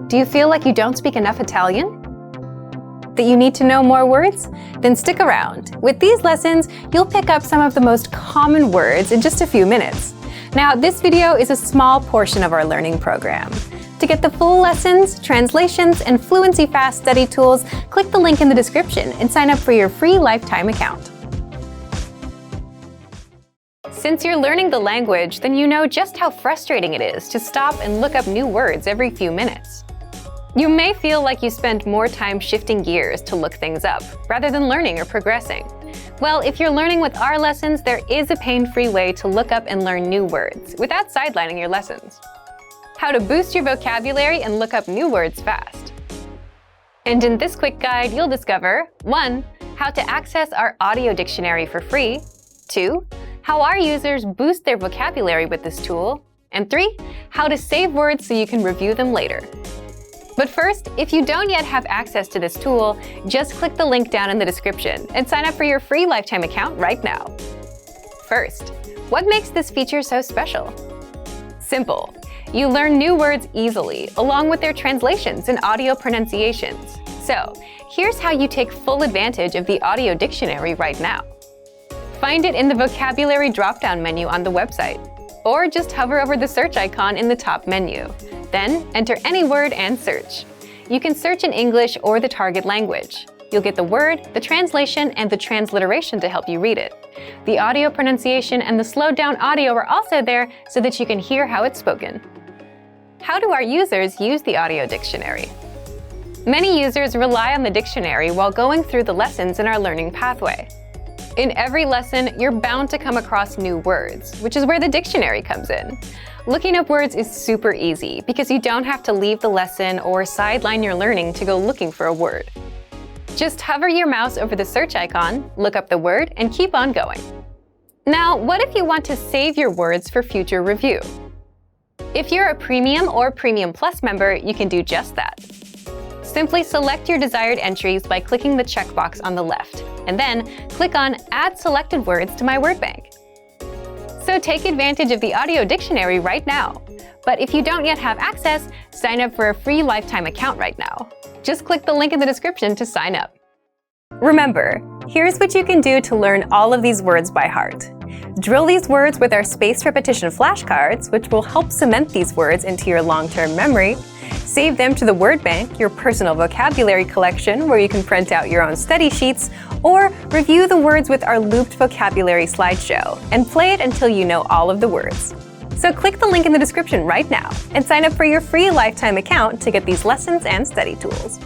Do you feel like you don't speak enough Italian? That you need to know more words? Then stick around. With these lessons, you'll pick up some of the most common words in just a few minutes. Now, this video is a small portion of our learning program. To get the full lessons, translations, and fluency fast study tools, click the link in the description and sign up for your free lifetime account. Since you're learning the language, then you know just how frustrating it is to stop and look up new words every few minutes. You may feel like you spend more time shifting gears to look things up, rather than learning or progressing. Well, if you're learning with our lessons, there is a pain-free way to look up and learn new words without sidelining your lessons. How to boost your vocabulary and look up new words fast. And in this quick guide, you'll discover 1. How to access our audio dictionary for free. 2. How our users boost their vocabulary with this tool. And 3. How to save words so you can review them later. But first, if you don't yet have access to this tool, just click the link down in the description and sign up for your free lifetime account right now. First, what makes this feature so special? Simple. You learn new words easily, along with their translations and audio pronunciations. So, here's how you take full advantage of the audio dictionary right now. Find it in the vocabulary drop-down menu on the website, or just hover over the search icon in the top menu. Then enter any word and search. You can search in English or the target language. You'll get the word, the translation, and the transliteration to help you read it. The audio pronunciation and the slowed down audio are also there so that you can hear how it's spoken. How do our users use the audio dictionary? Many users rely on the dictionary while going through the lessons in our learning pathway. In every lesson, you're bound to come across new words, which is where the dictionary comes in. Looking up words is super easy because you don't have to leave the lesson or sideline your learning to go looking for a word. Just hover your mouse over the search icon, look up the word, and keep on going. Now, what if you want to save your words for future review? If you're a Premium or Premium Plus member, you can do just that. Simply select your desired entries by clicking the checkbox on the left, and then click on Add Selected Words to My Word Bank. So take advantage of the audio dictionary right now. But if you don't yet have access, sign up for a free lifetime account right now. Just click the link in the description to sign up. Remember, here's what you can do to learn all of these words by heart. Drill these words with our spaced repetition flashcards, which will help cement these words into your long-term memory. Save them to the Word Bank, your personal vocabulary collection, where you can print out your own study sheets, or review the words with our looped vocabulary slideshow, and play it until you know all of the words. So click the link in the description right now and sign up for your free lifetime account to get these lessons and study tools.